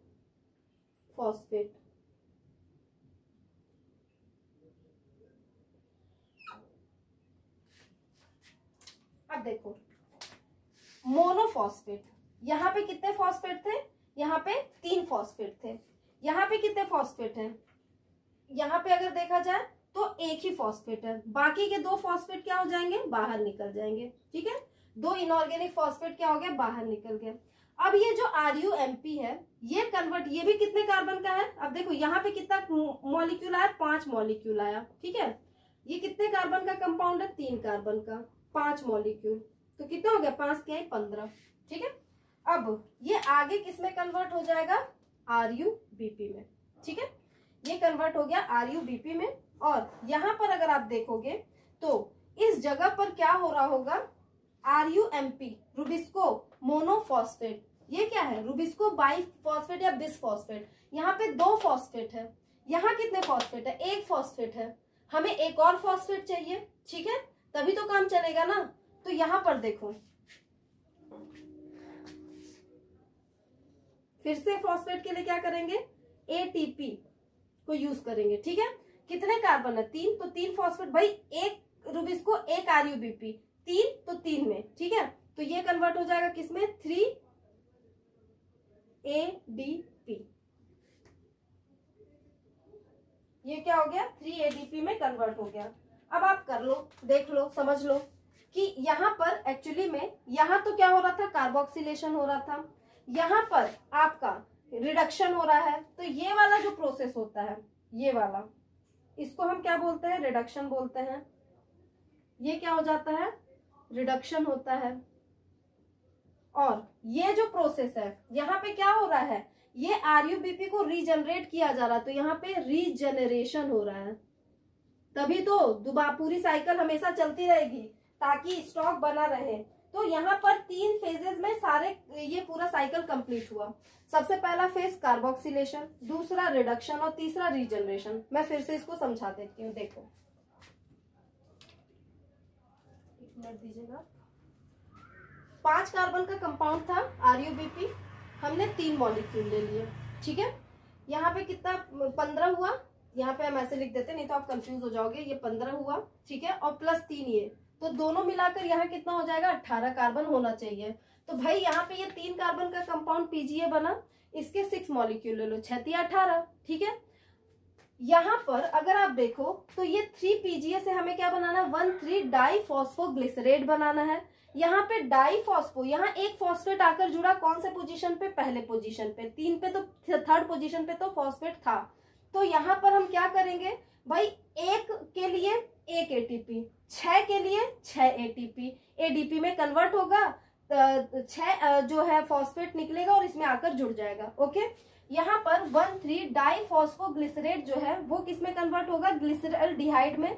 [SPEAKER 1] अब देखो मोनोफॉस्फेट, यहाँ पे कितने फॉस्फेट थे, यहाँ पे 3 फॉस्फेट थे। यहाँ पे कितने फॉस्फेट हैं, यहाँ पे अगर देखा जाए तो एक ही फॉस्फेट है, बाकी के 2 फॉस्फेट क्या हो जाएंगे, बाहर निकल जाएंगे। ठीक है, 2 इनऑर्गेनिक फॉस्फेट क्या हो गया, बाहर निकल गए। अब ये जो RUMP है ये कन्वर्ट, ये भी कितने कार्बन का है, अब देखो यहाँ पे कितना मॉलिक्यूल आया, 5 मॉलिक्यूल आया। ठीक है, ये कितने कार्बन का कंपाउंड है, 3 कार्बन का, 5 मॉलिक्यूल, तो कितना हो गया, 5 के 15। ठीक है, अब ये आगे किसमें कन्वर्ट हो जाएगा, RUBP में। ठीक है, ये कन्वर्ट हो गया RUBP में। और यहां पर अगर आप देखोगे तो इस जगह पर क्या हो रहा होगा, RUMP रुबिस्को मोनोफॉस्फेट, ये क्या है, रुबिस्को बाइफॉस्फेट या बिसफॉस्फेट। यहाँ पे 2 फॉस्फेट है, यहाँ कितने फॉस्फेट है, 1 फॉस्फेट है, हमें एक और फॉस्फेट चाहिए। ठीक है, तभी तो काम चलेगा ना। तो यहां पर देखो फिर से फॉस्फेट के लिए क्या करेंगे, ATP को यूज करेंगे। ठीक है, कितने कार्बन है, 3, तो 3 फॉस्फेट, भाई 1 रुबिस्को 1 RUBP, 3 तो 3 में। ठीक है, तो ये कन्वर्ट हो जाएगा किसमें, 3ADP। ये क्या हो गया, 3ADP में कन्वर्ट हो गया। अब आप कर लो, देख लो, समझ लो कि यहाँ पर एक्चुअली में, यहाँ तो क्या हो रहा था, कार्बोक्सिलेशन हो रहा था, यहाँ पर आपका रिडक्शन हो रहा है। तो ये वाला जो प्रोसेस होता है, ये वाला, इसको हम क्या बोलते हैं, रिडक्शन बोलते हैं। ये क्या हो जाता है, रिडक्शन होता है। और ये जो प्रोसेस है, यहाँ पे क्या हो रहा है, ये RUBP को रीजनरेट किया जा रहा है, तो यहाँ पे रीजनरेशन हो रहा है। तभी तो दोबारा पूरी साइकिल हमेशा चलती रहेगी ताकि स्टॉक बना रहे। तो यहाँ पर 3 फेजेस में सारे ये पूरा साइकिल कंप्लीट हुआ। सबसे पहला फेज कार्बोक्सिलेशन, दूसरा रिडक्शन और तीसरा रीजनरेशन। मैं फिर से इसको समझा देती हूँ, देखो, एक मिनट दीजिएगा। 5 कार्बन का कंपाउंड था RUBP, हमने 3 मॉलिक्यूल ले लिए। ठीक है, यहाँ पे कितना 15 हुआ, यहाँ पे हम ऐसे लिख देते नहीं तो आप कंफ्यूज हो जाओगे, ये 15 हुआ। ठीक है, और प्लस 3 ये, तो दोनों मिलाकर यहाँ कितना हो जाएगा, 18 कार्बन होना चाहिए। तो भाई यहाँ पे ये 3 कार्बन का कंपाउंड PGA बना, इसके 6 मॉलिक्यूल ले लो, 6 × 18। ठीक है, यहाँ पर अगर आप देखो तो ये 3 PGA से हमें क्या बनाना है, 1,3-डाइफॉस्फोग्लिसरेट बनाना है। यहाँ पे डाइफॉस्फो, यहाँ एक फॉस्फेट आकर जुड़ा, कौन से पोजीशन पे, पहले पोजीशन पे, 3 पे तो 3rd पोजीशन पे तो फॉस्फेट था। तो यहाँ पर हम क्या करेंगे भाई, 1 के लिए 1 ATP, 6 के लिए 6 ATP, ADP में कन्वर्ट होगा, 6 जो है फॉस्फेट निकलेगा और इसमें आकर जुड़ जाएगा। ओके, यहाँ पर 1,3-डाइफॉस्फोग्लिसरेट जो है वो किसमें कन्वर्ट होगा, ग्लिसरॉल्डिहाइड में।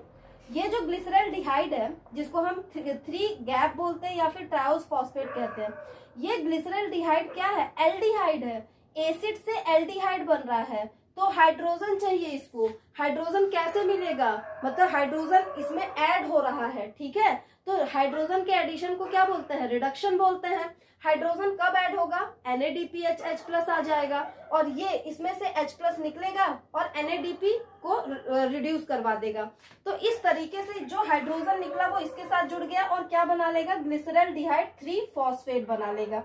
[SPEAKER 1] ये जो ग्लिसरॉल्डिहाइड है जिसको हम 3 गैप बोलते हैं या फिर ट्रायोस फॉस्फेट कहते हैं, ये ग्लिसरॉल्डिहाइड क्या है, एल्डिहाइड है, एसिड से एल्डिहाइड बन रहा है। तो हाइड्रोजन चाहिए इसको, हाइड्रोजन कैसे मिलेगा, मतलब हाइड्रोजन इसमें ऐड हो रहा है। ठीक है, तो हाइड्रोजन के एडिशन को क्या बोलते हैं, रिडक्शन बोलते हैं। हाइड्रोजन कब ऐड होगा, NADPH H+ आ जाएगा और ये इसमें से H+ निकलेगा और NADP को रिड्यूस करवा देगा। तो इस तरीके से जो हाइड्रोजन निकला वो इसके साथ जुड़ गया और क्या बना लेगा, ग्लिसरॉल्डिहाइड 3 फॉस्फेट बना लेगा।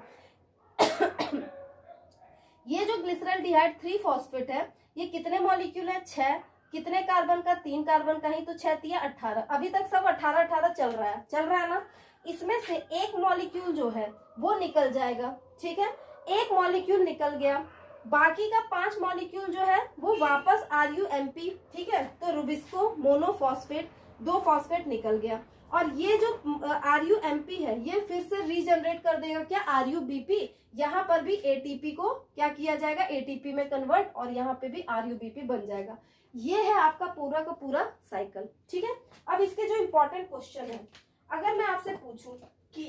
[SPEAKER 1] ये जो ग्लिसरॉल्डिहाइड 3 फॉस्फेट है, ये कितने मॉलिक्यूल है, 6, कितने कार्बन का, 3 कार्बन का ही, तो 6 × 3 = 18। अभी तक सब 18 चल रहा है ना। इसमें से एक मॉलिक्यूल जो है वो निकल जाएगा। ठीक है, एक मॉलिक्यूल निकल गया, बाकी का 5 मॉलिक्यूल जो है वो वापस RUMP। ठीक है, तो रुबिस्को मोनोफॉस्फेट 2 फॉस्फेट निकल गया और ये जो RUMP है ये फिर से रीजनरेट कर देगा क्या, RUBP। यहाँ पर भी ATP को क्या किया जाएगा, ATP में कन्वर्ट, और यहाँ पे भी RUBP बन जाएगा। ये है आपका पूरा का पूरा साइकिल। ठीक है, अब इसके जो इंपॉर्टेंट क्वेश्चन है, अगर मैं आपसे पूछूं कि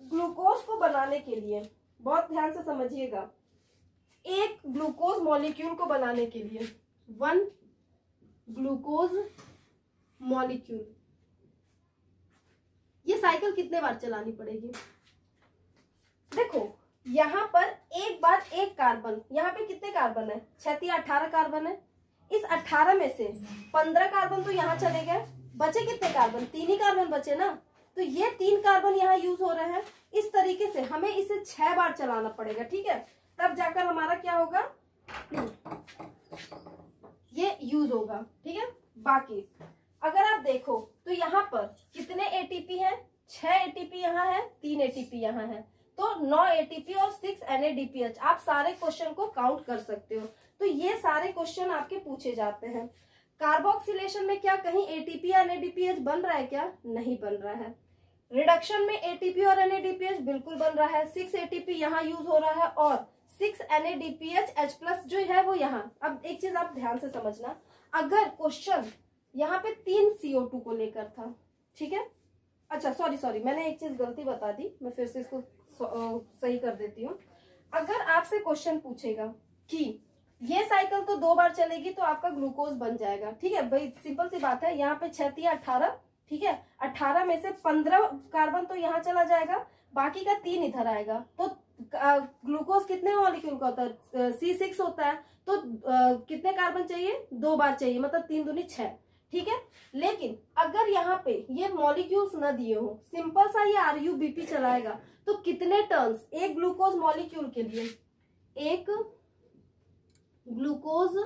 [SPEAKER 1] ग्लूकोज को बनाने के लिए, बहुत ध्यान से समझिएगा, एक ग्लूकोज मॉलिक्यूल को बनाने के लिए 1 ग्लूकोज मॉलिक्यूल, ये साइकिल कितने बार चलानी पड़ेगी। देखो यहाँ पर एक बार एक कार्बन, यहाँ पे कितने कार्बन है, 6 या 18 कार्बन है। इस 18 में से 15 कार्बन तो यहाँ चले गए, बचे कितने कार्बन, 3 ही कार्बन बचे ना। तो ये 3 कार्बन यहाँ यूज हो रहे हैं। इस तरीके से हमें इसे 6 बार चलाना पड़ेगा, ठीक है, तब जाकर हमारा क्या होगा, ये यूज होगा, ठीक है। बाकी अगर आप देखो तो यहाँ पर कितने एटीपी हैं, 6 एटीपी यहाँ है, 3 एटीपी यहाँ है, तो 9 एटीपी और 6 NADPH। आप सारे क्वेश्चन को काउंट कर सकते हो। तो ये सारे क्वेश्चन आपके पूछे जाते हैं। कार्बोक्सिलेशन में क्या कहीं एटीपी या NADPH बन रहा है क्या, नहीं बन रहा है। रिडक्शन में एटीपी और NADPH बिल्कुल बन रहा है। 6 एटीपी यहाँ यूज हो रहा है और 6 NADPH H+ जो है वो यहाँ। अब एक चीज आप ध्यान से समझना, अगर क्वेश्चन यहाँ पे 3 CO2 को लेकर था, ठीक है, अच्छा सॉरी मैंने एक चीज गलती बता दी, मैं फिर से इसको सही कर देती हूँ। अगर आपसे क्वेश्चन पूछेगा कि ये साइकिल तो 2 बार चलेगी तो आपका ग्लूकोज बन जाएगा, ठीक है भाई, सिंपल सी बात है। यहाँ पे 6 या 18, ठीक है, 18 में से 15 कार्बन तो यहाँ चला जाएगा, बाकी का 3 इधर आएगा। तो ग्लूकोज कितने मॉलिक्यूल का होता है, C6 होता है। तो कितने कार्बन चाहिए, 2 बार चाहिए, मतलब 3 दूनी 6, ठीक है। लेकिन अगर यहाँ पे ये मॉलिक्यूल्स न दिए हो, सिंपल सा ये RUBP चलाएगा, तो कितने टर्न्स एक ग्लूकोज मॉलिक्यूल के लिए, एक ग्लूकोज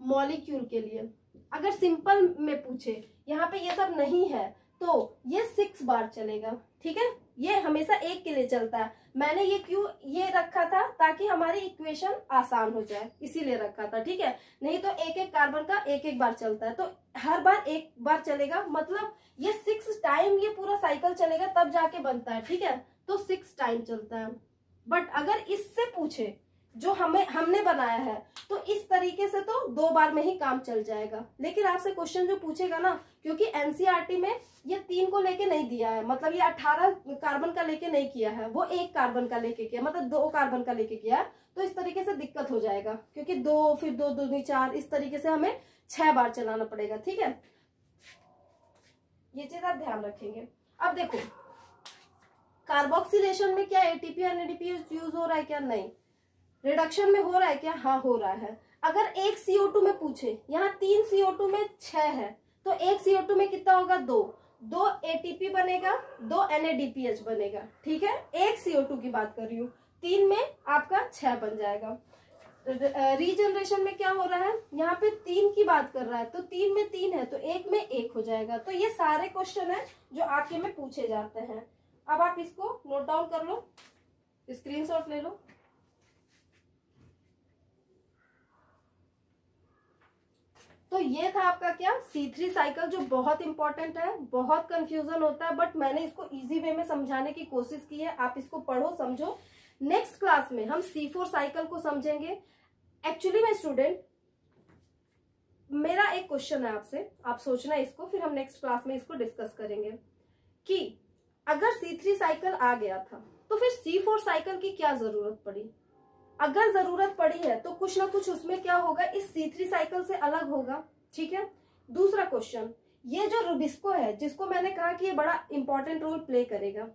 [SPEAKER 1] मॉलिक्यूल के लिए अगर सिंपल में पूछे, यहाँ पे ये सब नहीं है, तो ये 6 बार चलेगा, ठीक है। ये हमेशा एक के लिए चलता है। मैंने ये क्यों ये रखा था, ताकि हमारी इक्वेशन आसान हो जाए, इसीलिए रखा था, ठीक है। नहीं तो एक एक कार्बन का एक एक बार चलता है, तो हर बार एक बार चलेगा, मतलब ये 6 टाइम ये पूरा साइकिल चलेगा तब जाके बनता है, ठीक है। तो 6 टाइम चलता है। बट अगर इससे पूछे जो हमने बनाया है, तो इस तरीके से तो 2 बार में ही काम चल जाएगा। लेकिन आपसे क्वेश्चन जो पूछेगा ना, क्योंकि NCERT में ये 3 को लेके नहीं दिया है, मतलब ये 18 कार्बन का लेके नहीं किया है, वो 1 कार्बन का लेके किया, मतलब 2 कार्बन का लेके किया है। तो इस तरीके से दिक्कत हो जाएगा, क्योंकि 2 फिर 2 दूनी 4, इस तरीके से हमें 6 बार चलाना पड़ेगा, ठीक है। ये चीज आप ध्यान रखेंगे। अब देखो कार्बोक्सिलेशन में क्या एटीपी और NADPH यूज हो रहा है क्या, नहीं। रिडक्शन में हो रहा है क्या, हाँ हो रहा है। अगर एक CO2 में पूछे, यहाँ 3 CO2 में 6 है, तो एक CO2 में कितना होगा, 2 ATP बनेगा, 2 NADPH बनेगा, ठीक है। एक CO2 की बात कर रही हूँ, 3 में आपका 6 बन जाएगा। रीजनरेशन में क्या हो रहा है, यहाँ पे 3 की बात कर रहा है, तो 3 में 3 है, तो 1 में 1 हो जाएगा। तो ये सारे क्वेश्चन है जो आपके में पूछे जाते हैं। अब आप इसको नोट डाउन कर लो, स्क्रीनशॉट ले लो। तो ये था आपका क्या, C3 साइकिल, जो बहुत इंपॉर्टेंट है, बहुत कंफ्यूजन होता है, बट मैंने इसको इजी वे में समझाने की कोशिश की है। आप इसको पढ़ो, समझो। नेक्स्ट क्लास में हम C4 साइकिल को समझेंगे। एक्चुअली में स्टूडेंट, मेरा एक क्वेश्चन है आपसे, आप सोचना इसको, फिर हम नेक्स्ट क्लास में इसको डिस्कस करेंगे कि अगर C3 साइकिल आ गया था तो फिर C4 साइकिल की क्या जरूरत पड़ी। अगर जरूरत पड़ी है तो कुछ ना कुछ उसमें क्या होगा, इस C3 साइकिल से अलग होगा, ठीक है। दूसरा क्वेश्चन, ये जो रुबिस्को है, जिसको मैंने कहा कि ये बड़ा इंपॉर्टेंट रोल प्ले करेगा,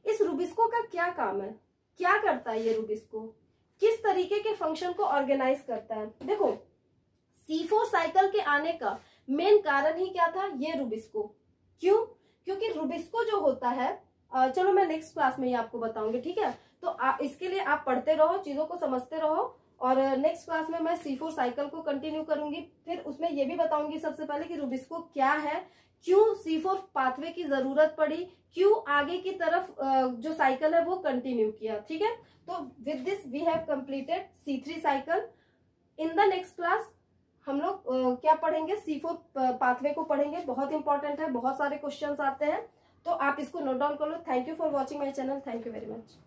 [SPEAKER 1] इस रुबिस्को का क्या काम है, क्या करता है ये रुबिस्को, किस तरीके के फंक्शन को ऑर्गेनाइज करता है। देखो C4 साइकिल के आने का मेन कारण ही क्या था, ये रुबिस्को। क्यों, क्योंकि रुबिस्को जो होता है, चलो मैं नेक्स्ट क्लास में ही आपको बताऊंगी, ठीक है। तो इसके लिए आप पढ़ते रहो, चीजों को समझते रहो, और नेक्स्ट क्लास में मैं C4 साइकिल को कंटिन्यू करूंगी। फिर उसमें ये भी बताऊंगी सबसे पहले कि रुबिस्को क्या है, क्यों C4 पाथवे की जरूरत पड़ी, क्यों आगे की तरफ जो साइकिल है वो कंटिन्यू किया, ठीक है। तो with this we have completed C3 cycle. In the next class हम लोग क्या पढ़ेंगे, C4 पाथवे को पढ़ेंगे, बहुत इंपॉर्टेंट है, बहुत सारे क्वेश्चंस आते हैं, तो आप इसको नोट डाउन कर लो। Thank you for watching my channel, thank you very much.